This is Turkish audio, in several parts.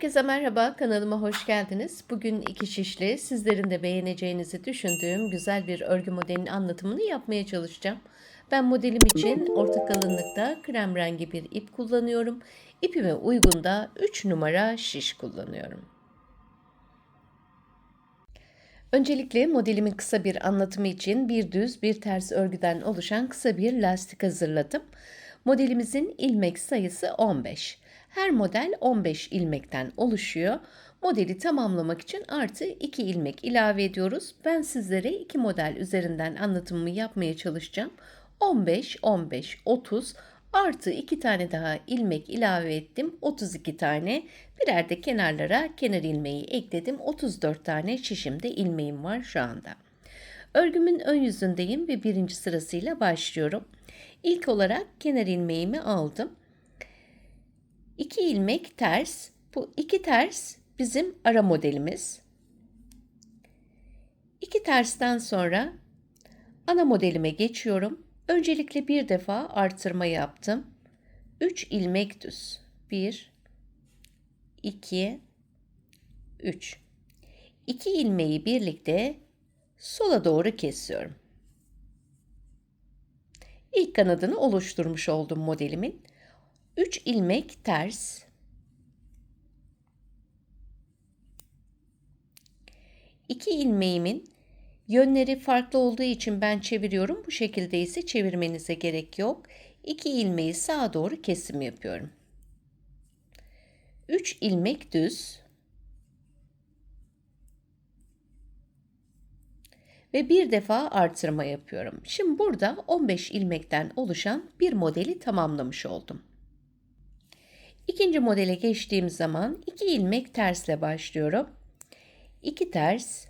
Herkese merhaba, kanalıma hoş geldiniz. Bugün iki şişli, sizlerin de beğeneceğinizi düşündüğüm güzel bir örgü modelinin anlatımını yapmaya çalışacağım. Ben modelim için orta kalınlıkta krem rengi bir ip kullanıyorum. İpime uygun da 3 numara şiş kullanıyorum. Öncelikle modelimin kısa bir anlatımı için bir düz bir ters örgüden oluşan kısa bir lastik hazırladım. Modelimizin ilmek sayısı 15. Her model 15 ilmekten oluşuyor. Modeli tamamlamak için artı 2 ilmek ilave ediyoruz. Ben sizlere iki model üzerinden anlatımımı yapmaya çalışacağım. 15, 15, 30 artı 2 tane daha ilmek ilave ettim. 32 tane. Birer de kenarlara kenar ilmeği ekledim. 34 tane şişimde ilmeğim var şu anda. Örgümün ön yüzündeyim ve birinci sırasıyla başlıyorum. İlk olarak kenar ilmeğimi aldım. 2 ilmek ters. Bu 2 ters bizim ara modelimiz. 2 tersten sonra ana modelime geçiyorum. Öncelikle bir defa artırma yaptım. 3 ilmek düz. 1, 2, 3. 2 ilmeği birlikte sola doğru kesiyorum. İlk kanadını oluşturmuş oldum modelimin. 3 ilmek ters. 2 ilmeğimin yönleri farklı olduğu için ben çeviriyorum. Bu şekilde ise çevirmenize gerek yok. 2 ilmeği sağa doğru kesim yapıyorum. 3 ilmek düz. Ve bir defa artırma yapıyorum. Şimdi burada 15 ilmekten oluşan bir modeli tamamlamış oldum. İkinci modele geçtiğim zaman 2 ilmek tersle başlıyorum. 2 ters.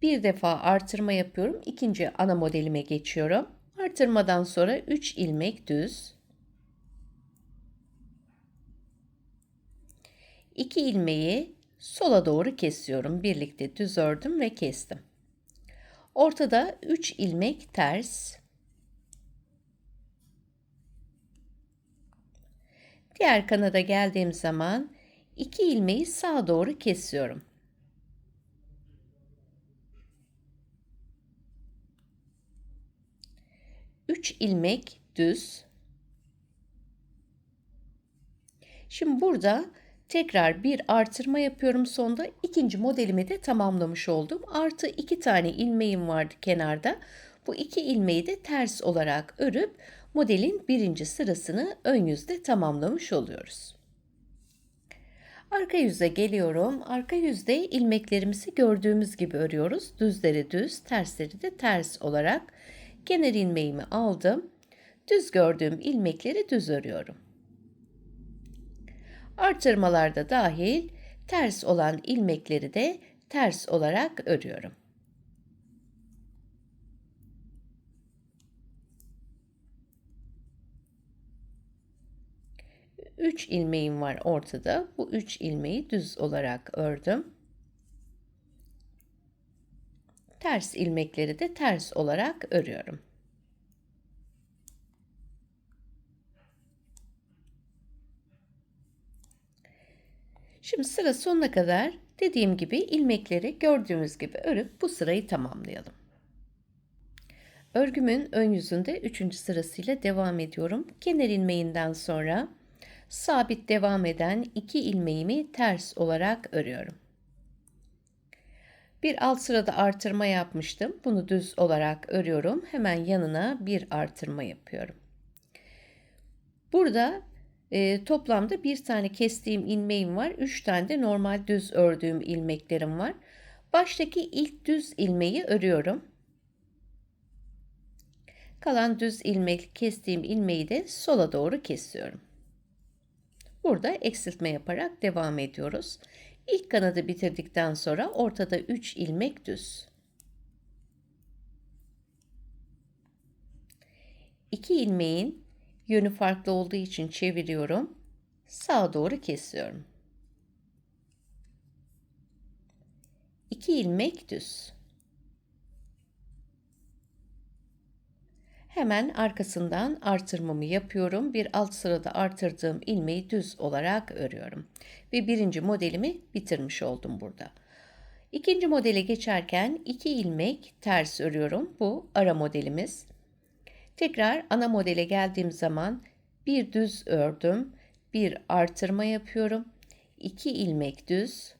Bir defa artırma yapıyorum. İkinci ana modelime geçiyorum. Artırmadan sonra 3 ilmek düz. 2 ilmeği sola doğru kesiyorum. Birlikte düz ördüm ve kestim. Ortada 3 ilmek ters. Diğer kanada geldiğim zaman 2 ilmeği sağa doğru kesiyorum. Üç ilmek düz. Şimdi burada tekrar bir artırma yapıyorum. Sonda ikinci modelimi de tamamlamış oldum. Artı 2 tane ilmeğim vardı kenarda. Bu 2 ilmeği de ters olarak örüp modelin birinci sırasını ön yüzde tamamlamış oluyoruz. Arka yüze geliyorum. Arka yüzde ilmeklerimizi gördüğümüz gibi örüyoruz. Düzleri düz, tersleri de ters olarak kenar ilmeğimi aldım. Düz gördüğüm ilmekleri düz örüyorum. Artırmalarda dahil ters olan ilmekleri de ters olarak örüyorum. Üç ilmeğim var ortada. Bu 3 ilmeği düz olarak ördüm. Ters ilmekleri de ters olarak örüyorum. Şimdi sıra sonuna kadar dediğim gibi ilmekleri gördüğümüz gibi örüp bu sırayı tamamlayalım. Örgümün ön yüzünde 3. sırasıyla devam ediyorum. Kenar ilmeğinden sonra sabit devam eden 2 ilmeğimi ters olarak örüyorum. Bir alt sırada artırma yapmıştım. Bunu düz olarak örüyorum. Hemen yanına bir artırma yapıyorum. Burada toplamda bir tane kestiğim ilmeğim var. 3 tane de normal düz ördüğüm ilmeklerim var. Baştaki ilk düz ilmeği örüyorum. Kalan düz ilmek kestiğim ilmeği de sola doğru kesiyorum. Burada eksiltme yaparak devam ediyoruz. İlk kanadı bitirdikten sonra ortada 3 ilmek düz. 2 ilmeğin yönü farklı olduğu için çeviriyorum. Sağa doğru kesiyorum. 2 ilmek düz. Hemen arkasından artırmamı yapıyorum. Bir alt sırada artırdığım ilmeği düz olarak örüyorum. Ve birinci modelimi bitirmiş oldum burada. İkinci modele geçerken 2 ilmek ters örüyorum. Bu ara modelimiz. Tekrar ana modele geldiğim zaman bir düz ördüm. Bir artırma yapıyorum. 2 ilmek düz.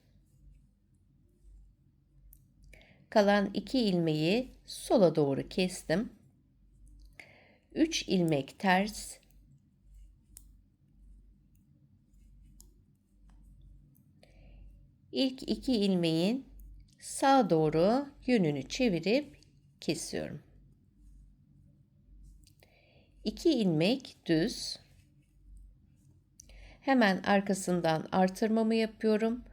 Kalan 2 ilmeği sola doğru kestim. 3 ilmek ters. İlk 2 ilmeğin sağa doğru yönünü çevirip kesiyorum. 2 ilmek düz. Hemen arkasından artırmamı yapıyorum.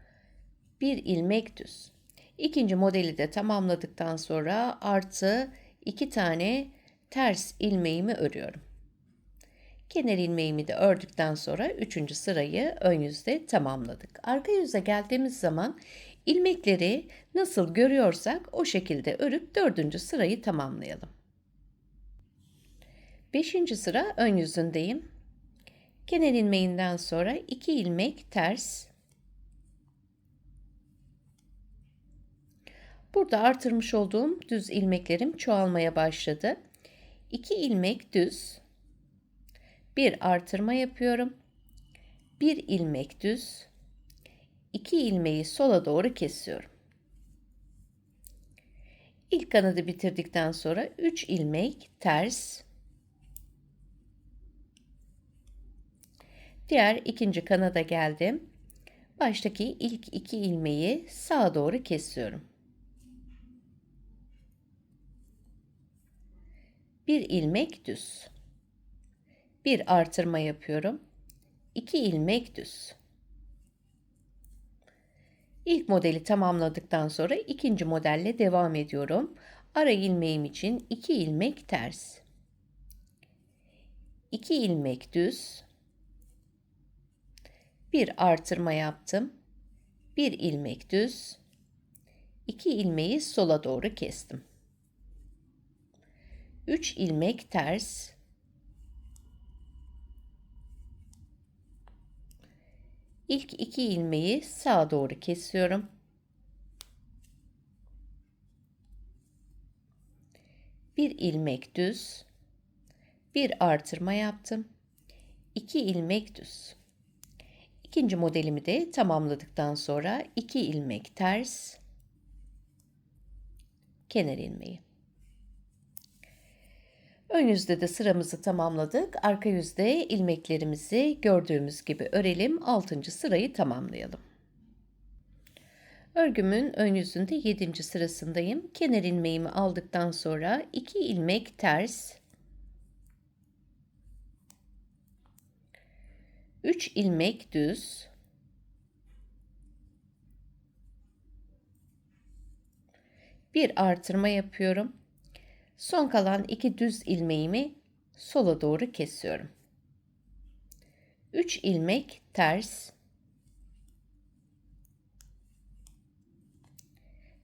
1 ilmek düz. İkinci modeli de tamamladıktan sonra artı 2 tane ters ilmeğimi örüyorum. Kenar ilmeğimi de ördükten sonra 3. sırayı ön yüzde tamamladık. Arka yüze geldiğimiz zaman ilmekleri nasıl görüyorsak o şekilde örüp 4. sırayı tamamlayalım. 5. sıra ön yüzündeyim. Kenar ilmeğinden sonra 2 ilmek ters. Burada artırmış olduğum düz ilmeklerim çoğalmaya başladı. 2 ilmek düz. Bir artırma yapıyorum. 1 ilmek düz. 2 ilmeği sola doğru kesiyorum. İlk kanadı bitirdikten sonra 3 ilmek ters. Diğer ikinci kanada geldim. Baştaki ilk 2 ilmeği sağa doğru kesiyorum. 1 ilmek düz. Bir artırma yapıyorum. 2 ilmek düz. İlk modeli tamamladıktan sonra ikinci modelle devam ediyorum. Ara ilmeğim için 2 ilmek ters. 2 ilmek düz. Bir artırma yaptım. 1 ilmek düz. 2 ilmeği sola doğru kestim. 3 ilmek ters. İlk 2 ilmeği sağa doğru kesiyorum. 1 ilmek düz. Bir artırma yaptım. 2 ilmek düz. İkinci modelimi de tamamladıktan sonra 2 ilmek ters. Kenar ilmeği. Ön yüzde de sıramızı tamamladık. Arka yüzde ilmeklerimizi gördüğümüz gibi örelim. 6. sırayı tamamlayalım. Örgümün ön yüzünde 7. sırasındayım. Kenar ilmeğimi aldıktan sonra 2 ilmek ters. 3 ilmek düz. Bir artırma yapıyorum. Son kalan 2 düz ilmeğimi sola doğru kesiyorum. 3 ilmek ters.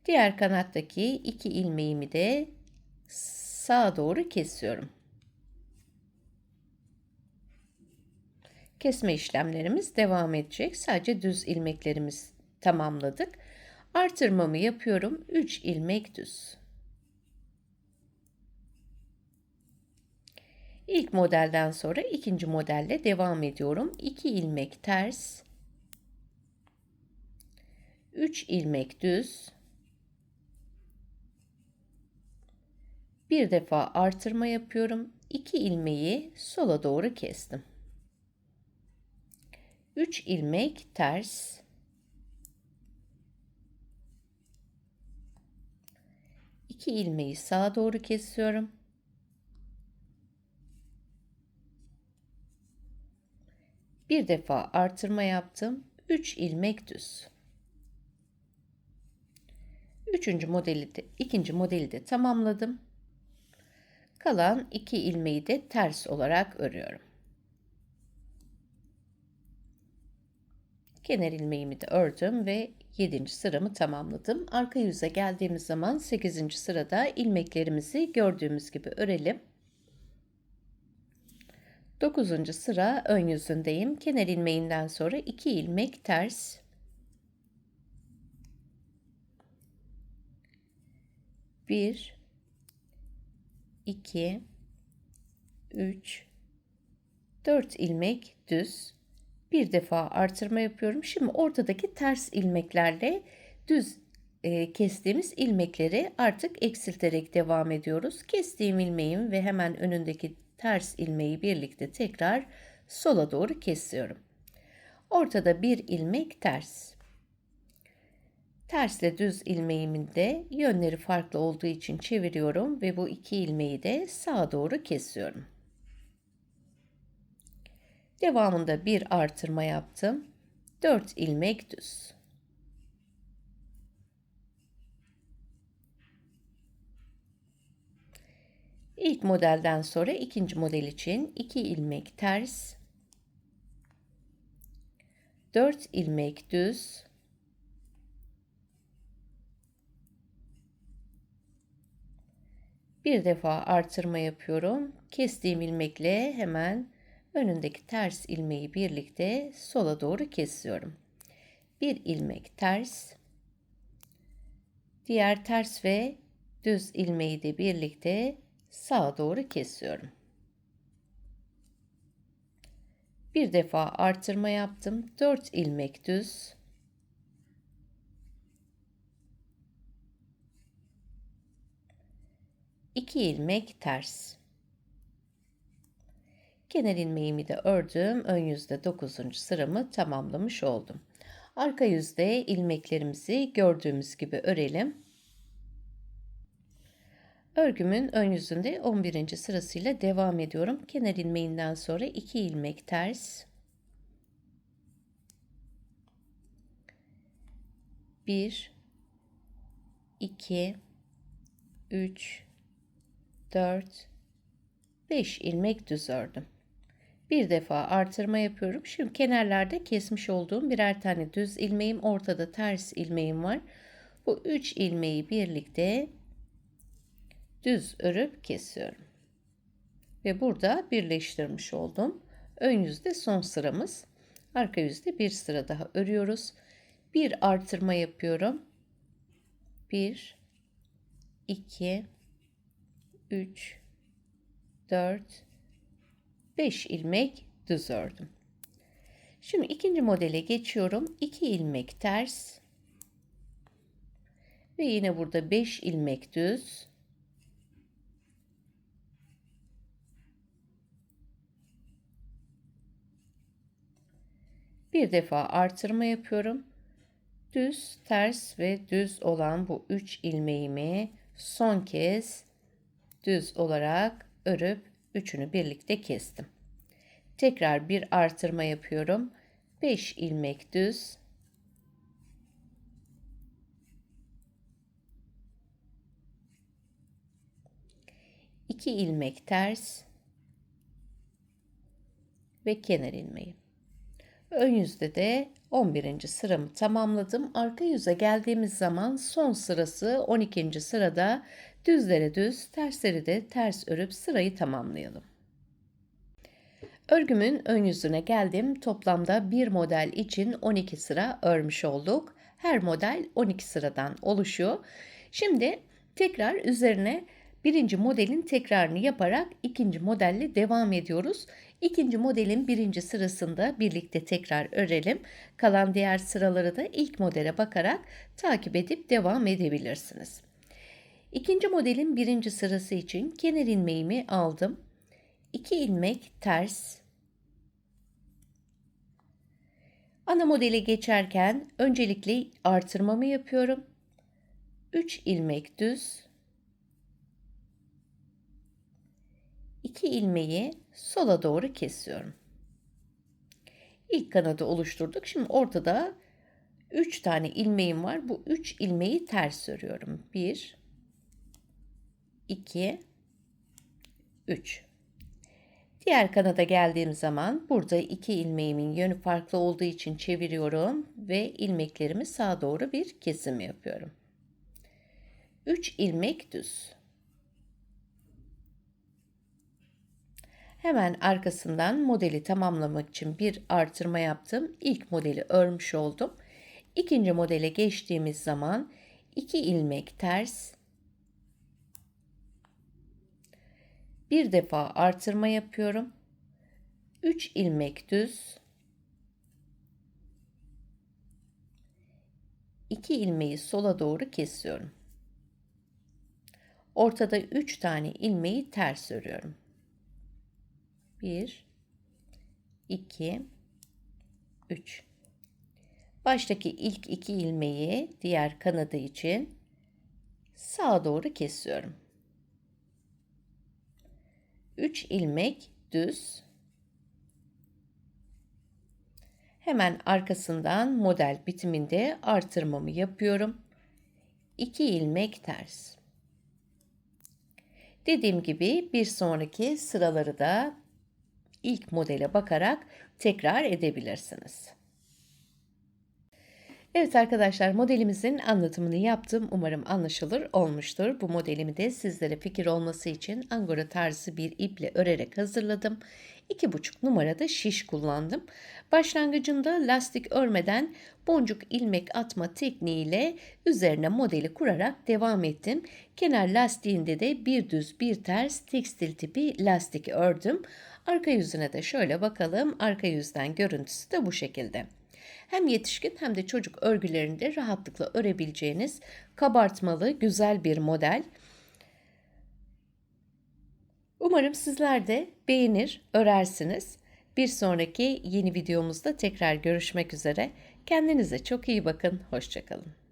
Diğer kanattaki 2 ilmeğimi de sağa doğru kesiyorum. Kesme işlemlerimiz devam edecek. Sadece düz ilmeklerimizi tamamladık. Artırmamı yapıyorum. 3 ilmek düz. İlk modelden sonra ikinci modelle devam ediyorum. 2 ilmek ters. 3 ilmek düz. Bir defa artırma yapıyorum. 2 ilmeği sola doğru kestim. 3 ilmek ters. 2 ilmeği sağa doğru kesiyorum. Bir defa artırma yaptım. 3 ilmek düz. İkinci modeli de tamamladım. Kalan 2 ilmeği de ters olarak örüyorum. Kenar ilmeğimi de ördüm ve 7. sıramı tamamladım. Arka yüze geldiğimiz zaman 8. sırada ilmeklerimizi gördüğümüz gibi örelim. 9. sıra ön yüzündeyim. Kenar ilmeğinden sonra 2 ilmek ters, 1, 2, 3, 4 ilmek düz, bir defa artırma yapıyorum. Şimdi ortadaki ters ilmeklerle düz kestiğimiz ilmekleri artık eksilterek devam ediyoruz. Kestiğim ilmeğim ve hemen önündeki ters ilmeği birlikte tekrar sola doğru kesiyorum. Ortada bir ilmek ters. Tersle düz ilmeğimin de yönleri farklı olduğu için çeviriyorum ve bu iki ilmeği de sağa doğru kesiyorum. Devamında bir artırma yaptım. 4 ilmek düz. İlk modelden sonra ikinci model için 2 ilmek ters, 4 ilmek düz, bir defa artırma yapıyorum. Kestiğim ilmekle hemen önündeki ters ilmeği birlikte sola doğru kesiyorum. Bir ilmek ters, diğer ters ve düz ilmeği de birlikte sağa doğru kesiyorum. Bir defa artırma yaptım. 4 ilmek düz, 2 ilmek ters. Kenar ilmeğimi de ördüm. Ön yüzde 9. sıramı tamamlamış oldum. Arka yüzde ilmeklerimizi gördüğümüz gibi örelim. Örgümün ön yüzünde 11. sırasıyla devam ediyorum. Kenar ilmeğinden sonra 2 ilmek ters, 1, 2, 3, 4, 5 ilmek düz ördüm. Bir defa artırma yapıyorum. Şimdi kenarlarda kesmiş olduğum birer tane düz ilmeğim, ortada ters ilmeğim var. Bu 3 ilmeği birlikte düz örüp kesiyorum. Ve burada birleştirmiş oldum. Ön yüzde son sıramız. Arka yüzde bir sıra daha örüyoruz. Bir artırma yapıyorum. 1, 2, 3, 4, 5 ilmek düz ördüm. Şimdi ikinci modele geçiyorum. 2 ilmek ters ve yine burada 5 ilmek düz. Bir defa artırma yapıyorum. Düz, ters ve düz olan bu 3 ilmeğimi son kez düz olarak örüp üçünü birlikte kestim. Tekrar bir artırma yapıyorum. 5 ilmek düz, 2 ilmek ters ve kenar ilmeği. Ön yüzde de 11. sıramı tamamladım. Arka yüze geldiğimiz zaman son sırası 12. sırada düzlere düz, tersleri de ters örüp sırayı tamamlayalım. Örgümün ön yüzüne geldim. Toplamda bir model için 12 sıra örmüş olduk. Her model 12 sıradan oluşuyor. Şimdi tekrar üzerine birinci modelin tekrarını yaparak ikinci modelle devam ediyoruz. İkinci modelin birinci sırasında birlikte tekrar örelim. Kalan diğer sıraları da ilk modele bakarak takip edip devam edebilirsiniz. İkinci modelin birinci sırası için kenar ilmeğimi aldım. 2 ilmek ters. Ana modele geçerken öncelikle artırmamı yapıyorum. 3 ilmek düz. 2 ilmeği sola doğru kesiyorum. İlk kanadı oluşturduk. Şimdi ortada 3 tane ilmeğim var. Bu 3 ilmeği ters örüyorum. 1, 2, 3. Diğer kanada geldiğim zaman burada 2 ilmeğimin yönü farklı olduğu için çeviriyorum ve ilmeklerimi sağa doğru bir kesim yapıyorum. 3 ilmek düz. Hemen arkasından modeli tamamlamak için bir artırma yaptım. İlk modeli örmüş oldum. İkinci modele geçtiğimiz zaman 2 ilmek ters, bir defa artırma yapıyorum. 3 ilmek düz, 2 ilmeği sola doğru kesiyorum. Ortada 3 tane ilmeği ters örüyorum. 1, 2, 3. Baştaki ilk 2 ilmeği diğer kanadı için sağa doğru kesiyorum. 3 ilmek düz. Hemen arkasından model bitiminde artırmamı yapıyorum. 2 ilmek ters. Dediğim gibi bir sonraki sıraları da ilk modele bakarak tekrar edebilirsiniz. Evet arkadaşlar, modelimizin anlatımını yaptım. Umarım anlaşılır olmuştur. Bu modelimi de sizlere fikir olması için angora tarzı bir iple örerek hazırladım. 2,5 numarada şiş kullandım. Başlangıcında lastik örmeden boncuk ilmek atma tekniğiyle üzerine modeli kurarak devam ettim. Kenar lastiğinde de bir düz bir ters tekstil tipi lastik ördüm. Arka yüzüne de şöyle bakalım. Arka yüzden görüntüsü de bu şekilde. Hem yetişkin hem de çocuk örgülerinde rahatlıkla örebileceğiniz kabartmalı güzel bir model. Umarım sizler de beğenir, örersiniz. Bir sonraki yeni videomuzda tekrar görüşmek üzere. Kendinize çok iyi bakın. Hoşça kalın.